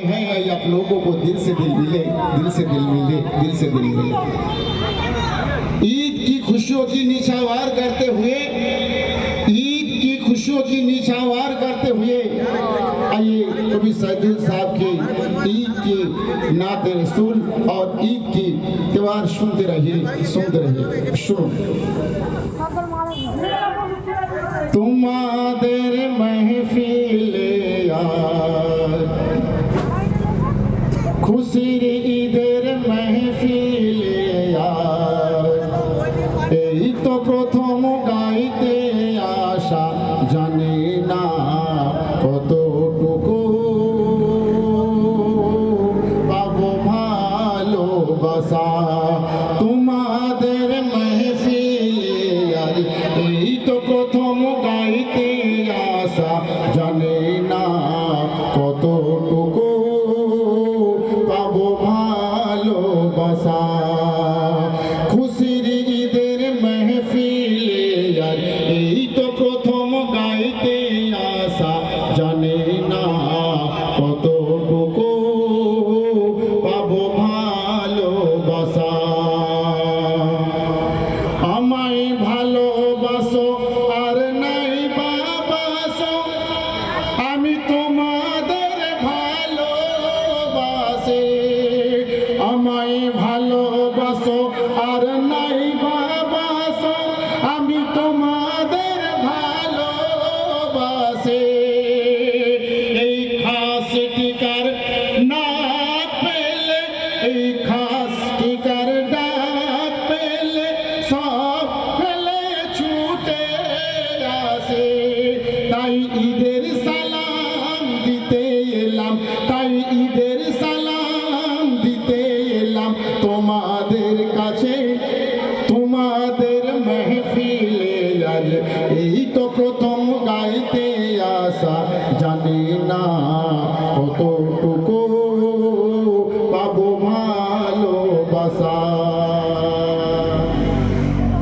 हैं आप लोगों को दिल से दिल मिले, दिल से दिल मिले, दिल से दिल मिले। ईद की खुशियों की निछावर करते हुए, ईद की खुशियों की निछावर करते हुए आइए कवि सैदुल साहब की ईद की नाते रसूल और ईद की त्योहार सुनते रहिए, सुनते रहिए। सुनो। तुम्हादेर महफिले खुशिर ঈদের महफिले এই তো প্রথম গাইতে আসা, জানি না কতটুকু পাবো ভালোবাসা তোমাদের महफिले এই তো প্রথম গাইতে আসা, জানি না কতটুকু পাবো ভালোবাসা খুশির ঈদের महफिले এই তো প্রথম গাইতে আসা, জানি না কতটুকু পাবো ভালোবাসা আমায় ভালোবাসো আর নাই বাবাসো, আমি তোমাদের ভালোবাসি। আমায় ভালোবাসো আর নাই বাবাসো, আমি তোমাদের ভালোবাসি। এই খাস টিকার না পেলে, এই খাস টিকার ডাক পেলে সব ফেলে ছুটে আসে। তাই ঈদের সালাম দিতে এলাম, তাই ঈদের সালাম দিতে এলাম তোমাদের কাছে, তোমাদের महफिले আজ এই তো প্রথম গাইতে আসা, জানি না কতটুকু পাবো ভালোবাসা।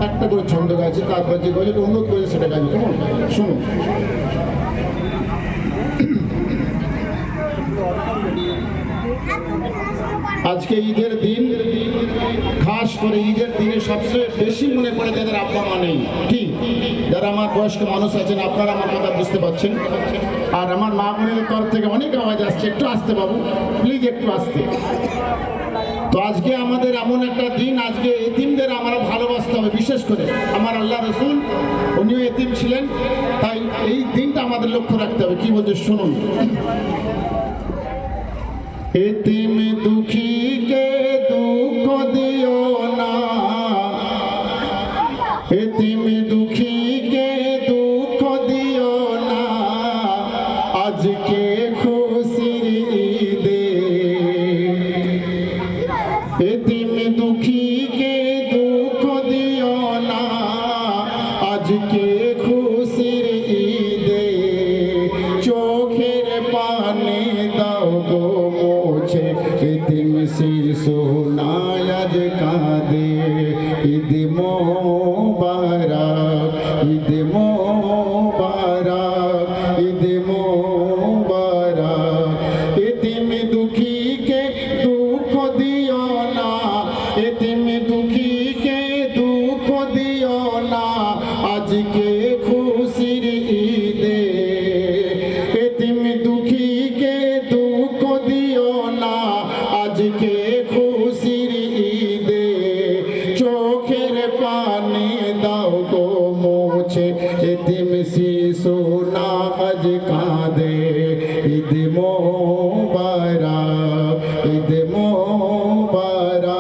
একটা করে ছন্দ গাইছে, তারপর যে গজল অনুরোধ করেছে সেটা গাইবে, কেমন? শুনুন। আজকে ঈদের দিন, খাস করে ঈদের দিনে সবচেয়ে বেশি মনে পড়ে যাদের আব্বা মা নেই, ঠিক যারা আমার বয়স্ক মানুষ আছেন, আপনারা আমার কথা বুঝতে পারছেন। আর আমার মা বোনের তরফ থেকে অনেক আওয়াজ আসছে, একটু আসতে বাবু প্লিজ, একটু আসতে। তো আজকে আমাদের এমন একটা দিন, আজকে এতিমদের আমরা ভালোবাসতে হবে। বিশেষ করে আমার আল্লাহ রসুল উনিও এতিম ছিলেন, তাই এই দিনটা আমাদের লক্ষ্য রাখতে হবে। কি বলছে শুনুন। এতিম দুঃখীকে দুঃখ দিও না, এতিম দুঃখীকে দুঃখ দিও না, আজকে খুশির ঈদে। এতিম দুঃখীকে দুঃখ দিও না, আজকে খুশির ঈদে। চোখের পানি দাও গো মুছে, এতিম শিশু নাই আজ কাঁদে। ঈদ মোবারক, ঈদ মোবারক, ঈদ মোবারক। এতিম দুঃখীকে দুঃখ দিও না, এতিম দুঃখীকে দুঃখ দিও না, আজকে খুশির ঈদে। এতিম দুঃখীকে দুঃখ দিও না, আজকে খুশির ঈদে। চোখের পানি দাও গো মুছে, এতিম শিশু না আজ কাঁদে। ঈদ মোবারক, ঈদ মোবারক।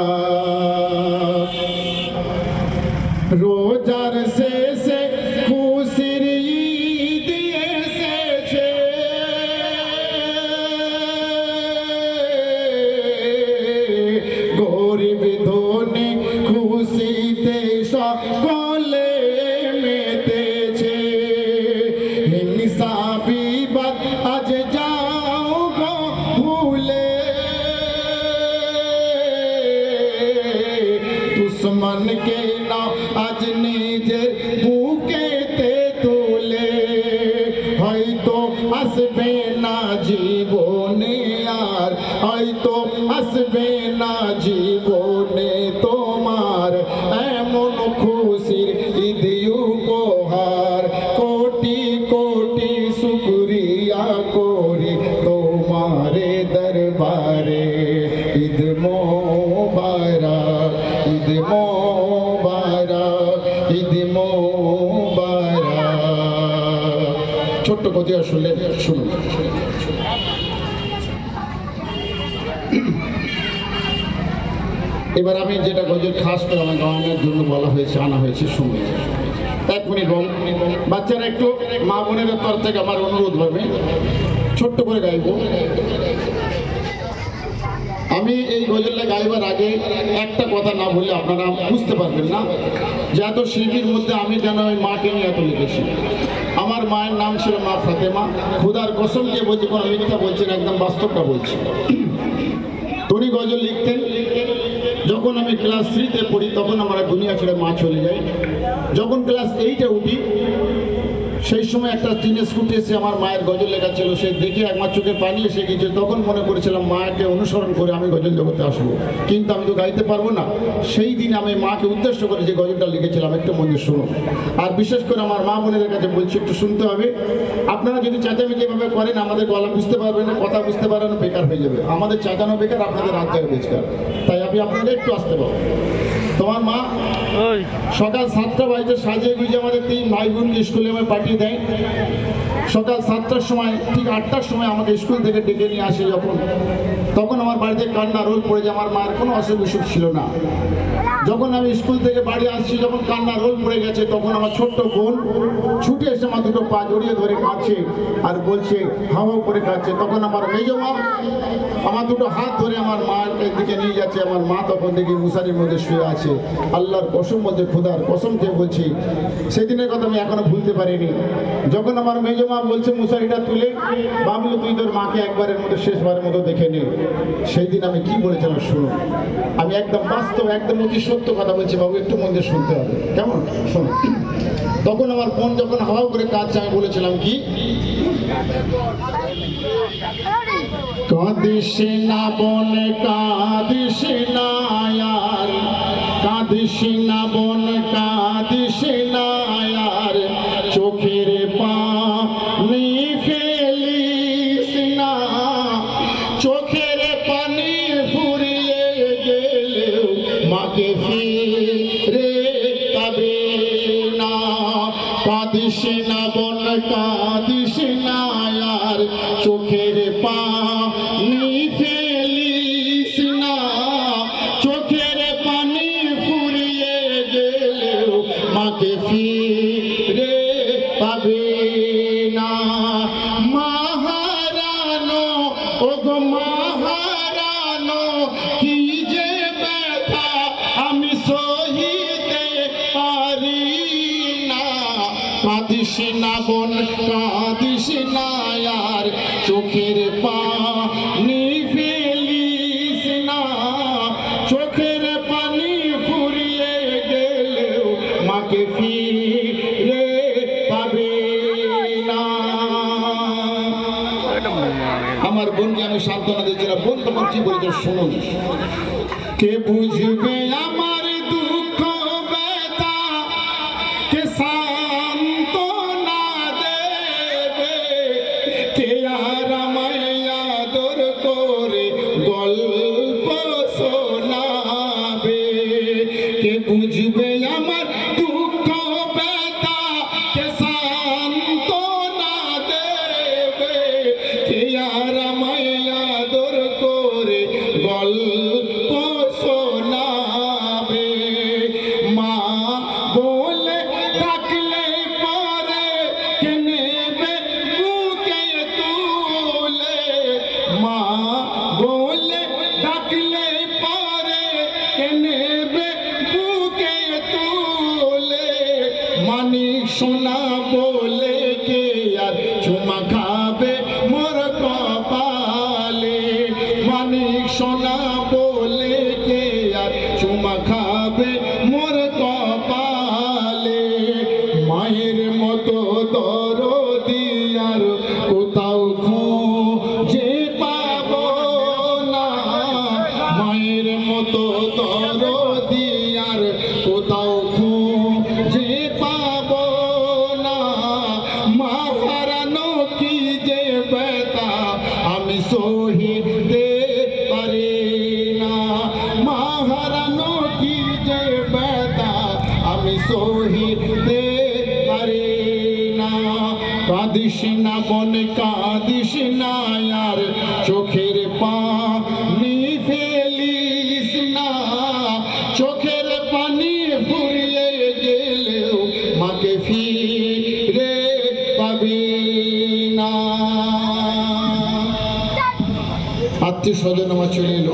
রোজার শেষে খুশির ঈদ এসেছে, গরিব ধনী খুশিতে সকলে মেতেছে। হিংসা বিবাদ আজ যাও গো ভুলে, দুশ্মনকে না আজ নিজের বুকেতে তুলে। হয়তো আসবে না জীবনে আর হয়তো আসবে না জীবনে তোমার এমন খুশির ঈদ উপহার। কোটি কোটি শুকরিয়া করি তোমারে দরবারে। ঈদ মোবারক, ঈদ মোবারক, ঈদ মোবারক। ছোট্ট কথা শুনলেন, শুনুন। এবার আমি যেটা গজল খাস করে আমার গাওয়ানোর জন্য বলা হয়েছে, আনা হয়েছে, শুনুন। 1 মিনিট বল। বাচ্চারা একটু মা বোনের তরফ থেকে আমার অনুরোধ হবে, ছোট্ট করে গাইব। আমি এই গজলটা গাইবার আগে একটা কথা না বললে আপনারা বুঝতে পারবেন না যে এত শিল্পীর মধ্যে আমি কেন ওই মাকে নিয়ে এত লিখেছি। আমার মায়ের নাম ছিল মা ফাতেমা। খুদার কসম দিয়ে বলছি, কোনো মিথ্যা বলছি না, একদম বাস্তবটা বলছি। উনি গজল লিখতেন। যখন আমি ক্লাস 3-তে পড়ি তখন আমার দুনিয়া ছেড়ে মা চলে যায়। যখন ক্লাস 8-এ উঠি সেই সময় একটা টিনের স্কুটি এসে আমার মায়ের গজল লেখা ছিল, সে দেখে একমাত্র চোখে পানি এসে গেছে। তখন মনে করেছিলাম মাকে অনুসরণ করে আমি গজল জগতে আসবো, কিন্তু আমি তো গাইতে পারবো না। সেই দিন আমি মাকে উদ্দেশ্য করে যে গজলটা লিখেছিলাম, একটু মন্দির শুনুন। আর বিশেষ করে আমার মা বোনের কাছে বলছি, একটু শুনতে হবে। আপনারা যদি চেঁচামেচি এভাবে করেন আমাদের গলা বুঝতে পারবেন না, কথা বুঝতে পারবেন না, বেকার হয়ে যাবে। আমাদের চেঁচানো বেকার, আপনাদের রাত জায়গা বেকার। তাই আমি আপনাদের একটু আসতে পারবো। তোমার মা সকাল 7টা বাজে সাজিয়ে গুজিয়ে আমাদের 3 ভাই বোনকে স্কুলে আমার পাঠিয়ে দেয়। সকাল 7টার সময়, ঠিক 8টার সময় আমাকে স্কুল থেকে ডেকে নিয়ে আসে। তখন আমার বাড়িতে কান্না রোল পড়ে যায়। আমার মায়ের কোনো অসুখ বিসুখ ছিল না। যখন আমি স্কুল থেকে বাড়ি আসছি, যখন কান্না রোল পড়ে গেছে, তখন আমার ছোট্ট বোন ছুটে এসে আমার দুটো পা জড়িয়ে ধরে কাঁদছে আর বলছে, হাওয়া করে কাঁদছে। তখন আমার মেজ মা আমার দুটো হাত ধরে আমার মার দিকে নিয়ে যাচ্ছে। আমার মা তখন দেখি মুসারির মধ্যে শুয়ে আছে। আল্লাহর কসম বলছে, খোদার কসম দিয়ে বলছি, সেদিনের কথা আমি এখনো ভুলতে পারিনি। যখন আমার মেজ মা বলছে মুসারিটা তুলে, বাবলু তুই তোর মাকে একবারের মতো শেষবারের মতো দেখে নে। সেই দিন আমি কি বলেছিলাম শুনুন। আমি একদম বাস্তব, একদম অতি সত্য কথা বলছি বাবু, একটু মন দিয়ে শুনতে হবে, কেমন? শুনুন। তখন আমার বোন যখন হাওয়া করে কাঁদছে, আমি বলেছিলাম কি, কাঁদিস না বোন কাঁদিস না আর, কাঁদিস না বোন কাঁদিস না আর, চোখের পানি ফেলিস না, চোখের পানি ফুরিয়ে গেলেও মাকে ফিরে পাবে না। কাঁদিস না বোন কাঁদিস না আর, চোখের পানি ফেলিস না, চোখের পানি ফুরিয়ে গেলেও মাকে ফিরে পাবে না। মাহারানো ও গো মাহারানো, কি যে ব্যথা আমি সহিতে পারি না। কাঁদিস না বোন কাঁদিস না আর, চোখের পানি ফেলিস না, চোখের পানি ফুরিয়ে গেলেও মাকে ফিরে পাবে না। আমার বোনকে আমি সান্ত্বনা দিয়েছিলাম। বোন তখন কি বলেছে শুনুন। কে বুঝবে আমার দুঃখ ব্যথা, কে সান্ত্বনা দেবে, কে আর আমায় আদর করে গল্প শোনাবে। কে বুঝবে আমার দুঃখ ব্যথা, কে সান্ত্বনা দেবে, কে আর আমায় আদর করে গল্প শোনাবে। মা বলে ডাকলে পরে কে নেবে বুকে তুলে, মা বলে ডাকলে পরে কে নেবে বুকে তুলে। মানিক সোনা বলে কে আর চুমা খাবে মোর কপালে, মানিক সোনা বলে কে আর চুমা খাবে মোর কপালে। মায়ের মতো দরদি আর কোথাও খুঁজে পাবো মায়ের মতো দরদি আর কোথাও খুঁজে পাবো না। মা হারানো কি যে ব্যথা আমি সহিতে পারি না। মা হারানো কি যে ব্যথা আমি সহিতে পারি না। কাঁদিস না বোন কাঁদিস না আর চোখের পানি ফেলিস না। চোখের পানি ফুরিয়ে গেলেও মাকে ফিরে পাবি না। আত্মীয় স্বজন আমার চলে এলো।